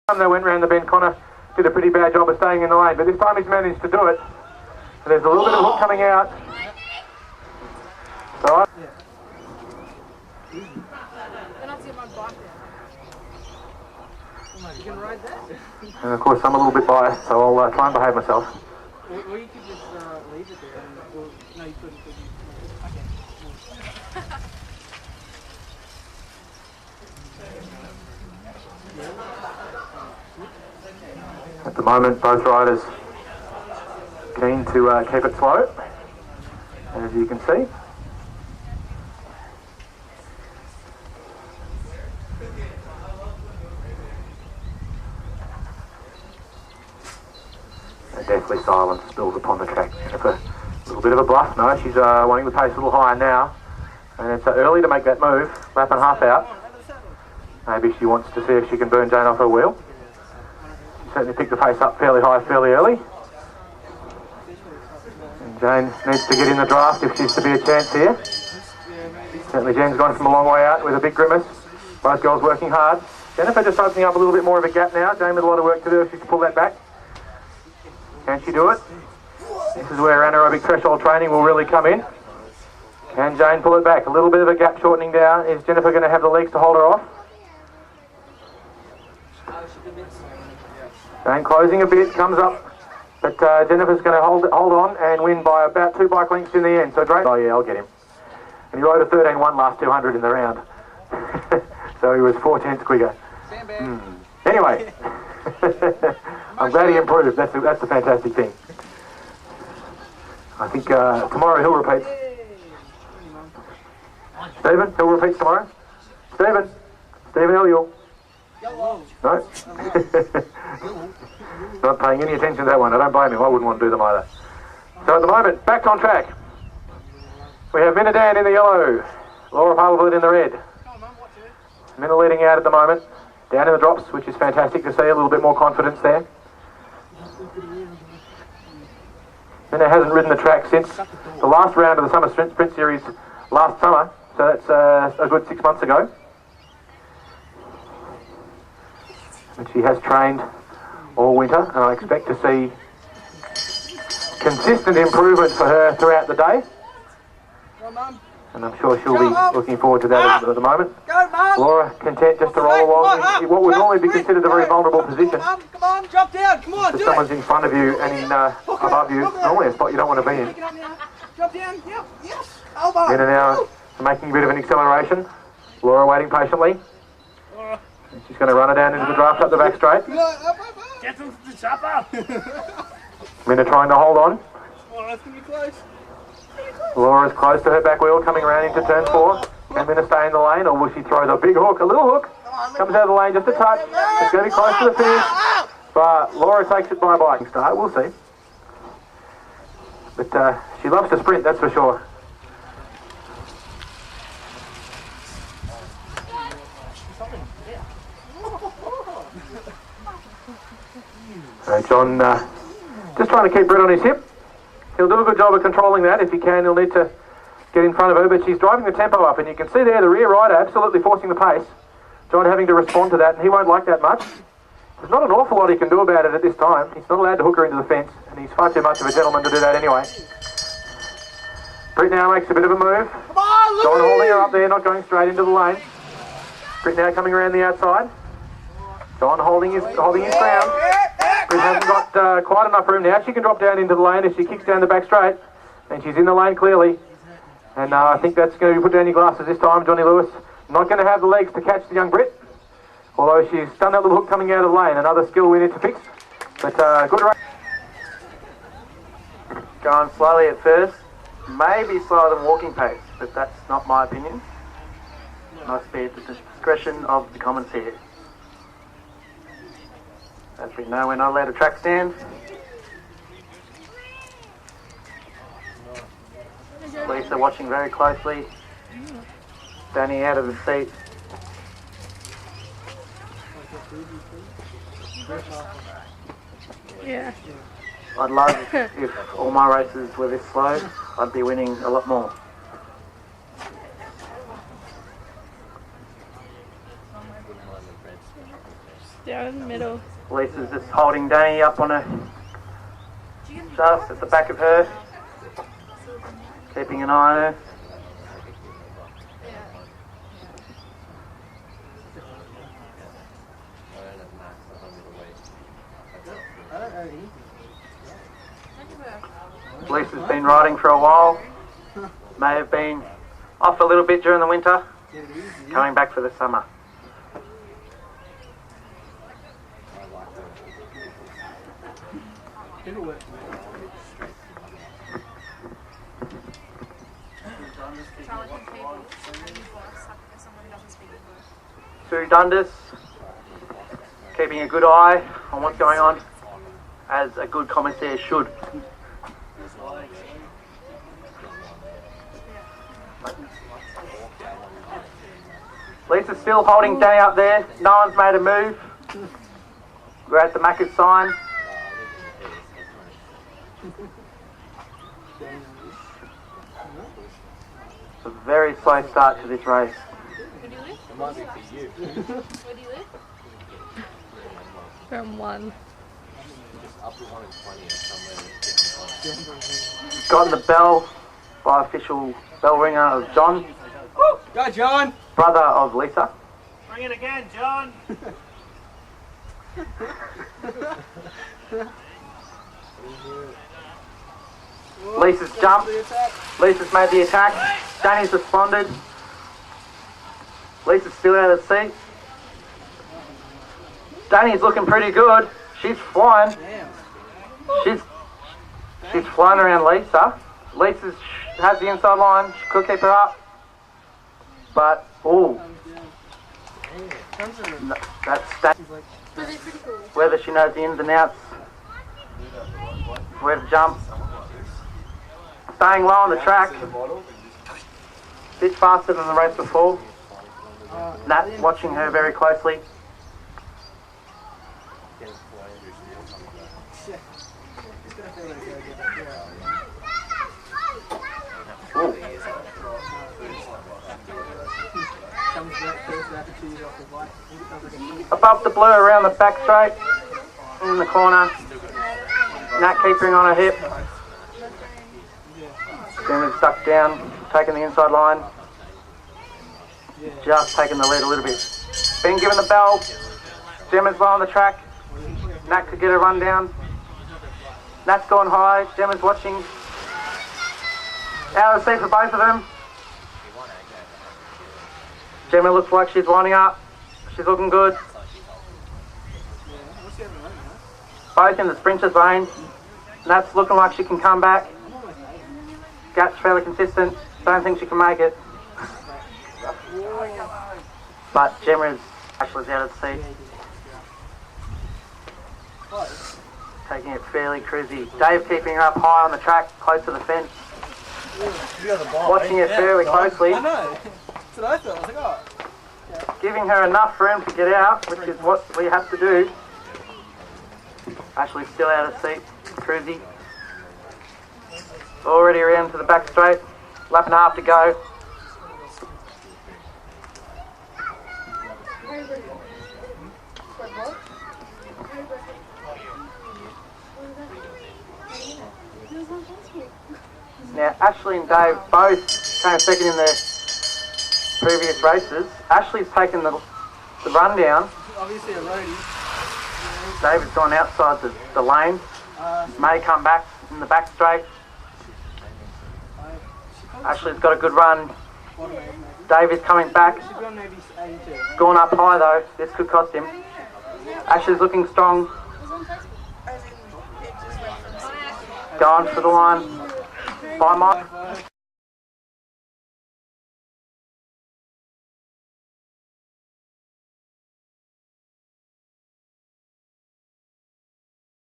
They went round the bend. Connor did a pretty bad job of staying in the lane, but this time he's managed to do it. And there's a little bit of hook coming out. Right. And of course I'm a little bit biased, so I'll try and behave myself. Or you could just leave it there. Well, no, you couldn't. At the moment, both riders keen to keep it slow, as you can see. And deathly silence spills upon the track. Jennifer, a little bit of a bluff. No, she's wanting the pace a little higher now. And it's early to make that move, lap and a half out. Maybe she wants to see if she can burn Jane off her wheel. Certainly picked the pace up fairly high, fairly early. And Jane needs to get in the draft if she's to be a chance here. Certainly Jane's gone from a long way out with a big grimace. Both girls working hard. Jennifer just opening up a little bit more of a gap now. Jane with a lot of work to do if she's to pull that back. Can she do it? This is where anaerobic threshold training will really come in. Can Jane pull it back? A little bit of a gap shortening down. Is Jennifer going to have the legs to hold her off? Jane closing a bit, comes up, but Jennifer's going to hold on and win by about 2 bike lengths in the end. So great. Oh yeah, I'll get him. And he rode a 13.1 last 200 in the round. So he was 4 tenths quicker. Anyway, I'm glad he improved. That's a fantastic thing. I think tomorrow he'll repeat. Stephen, he'll repeat tomorrow. Stephen Elliot. No? Not paying any attention to that one. I don't blame him. I wouldn't want to do them either. So at the moment, back on track. We have Minadan in the yellow. Laura Parlevoort in the red. Minna leading out at the moment. Down in the drops, which is fantastic to see. A little bit more confidence there. Minna hasn't ridden the track since the last round of the Summer Sprint Series last summer. So that's a good 6 months ago. And she has trained all winter, and I expect to see consistent improvement for her throughout the day. And I'm sure she'll be looking forward to that at the moment. Laura content just to roll along in what would normally be considered a very vulnerable position. Come on, drop down, come on, if someone's in front of you and above you, normally a spot you don't want to be in. Drop down, yep, yes, elbow. Minna now making a bit of an acceleration. Laura waiting patiently. She's going to run her down into the draft up the back straight. Get them to the chopper. Minna trying to hold on. Oh, that's going to be close. Laura's close to her back wheel, coming around into turn 4. Can Minna stay in the lane, or will she throw the big hook? A little hook. Comes out of the lane just a touch. It's going to be close to the finish. But Laura takes it by a bike start. We'll see. But she loves to sprint, that's for sure. So John just trying to keep Brett on his hip. He'll do a good job of controlling that. If he can, he'll need to get in front of her, but she's driving the tempo up, and you can see there the rear rider absolutely forcing the pace. John having to respond to that, and he won't like that much. There's not an awful lot he can do about it at this time. He's not allowed to hook her into the fence, and he's far too much of a gentleman to do that anyway. Britt now makes a bit of a move. John holding her up there, not going straight into the lane. Britt now coming around the outside. John holding his ground. Britt hasn't got quite enough room now. She can drop down into the lane if she kicks down the back straight. And she's in the lane clearly. And I think that's going to be put down your glasses this time. Johnny Lewis not going to have the legs to catch the young Brit. Although she's done that little hook coming out of the lane. Another skill we need to fix. But good race. Going slowly at first. Maybe slower than walking pace. But that's not my opinion. Must be at the discretion of the commentator. As we know, we're not allowed to track stand. Police are watching very closely. Standing out of the seat. Yeah. I'd love if all my races were this slow. I'd be winning a lot more. Down in the middle. Lisa's just holding Danny up on her, just at the back of her, keeping an eye on her. Lisa's been riding for a while, may have been off a little bit during the winter, coming back for the summer. Sue Dundas, keeping a good eye on what's going on, as a good commissaire should. Lisa's still holding Danny up there. No one's made a move. We're at the Macca's sign. It's a very slow start to this race. Where do you live? It might be for you. Where do you live? From 1. Gotten the bell by official bell ringer of John. Go, John! Brother of Lisa. Bring it again, John! Lisa's jumped. Lisa's made the attack. Danny's responded. Lisa's still out of the seat. Danny's looking pretty good. She's flying. She's flying around Lisa. Lisa has the inside line. She could keep her up. But, ooh. No, that's whether she knows the ins and outs, where to jump. Staying low on the track. A bit faster than the race before. Nat watching her very closely. Ooh. Above the blue around the back straight, in the corner. Nat keeping on her hip. Gemma's stuck down, taking the inside line. Just taking the lead a little bit. Being given the bell. Gemma's low on the track. Nat could get a run down. Nat's gone high. Gemma's watching. Out of the seat for both of them. Gemma looks like she's lining up. She's looking good. Both in the sprinter zone. Nat's looking like she can come back. Gap's fairly consistent. Don't think she can make it. But Gemma's actually out of the seat. Taking it fairly cruisy. Dave keeping her up high on the track, close to the fence. Watching it fairly closely. I know. That's what I thought. I was like, oh. Giving her enough room to get out, which is what we have to do. Ashley's still out of seat, cruisy. Already around to the back straight. Lap and a half to go. Now, Ashley and Dave both came second in their previous races. Ashley's taken the rundown. Obviously a roadie. David's gone outside the lane. May come back in the back straight. Ashley's got a good run. David's coming back. Gone up high though. This could cost him. Ashley's looking strong. Going for the line. By Mike.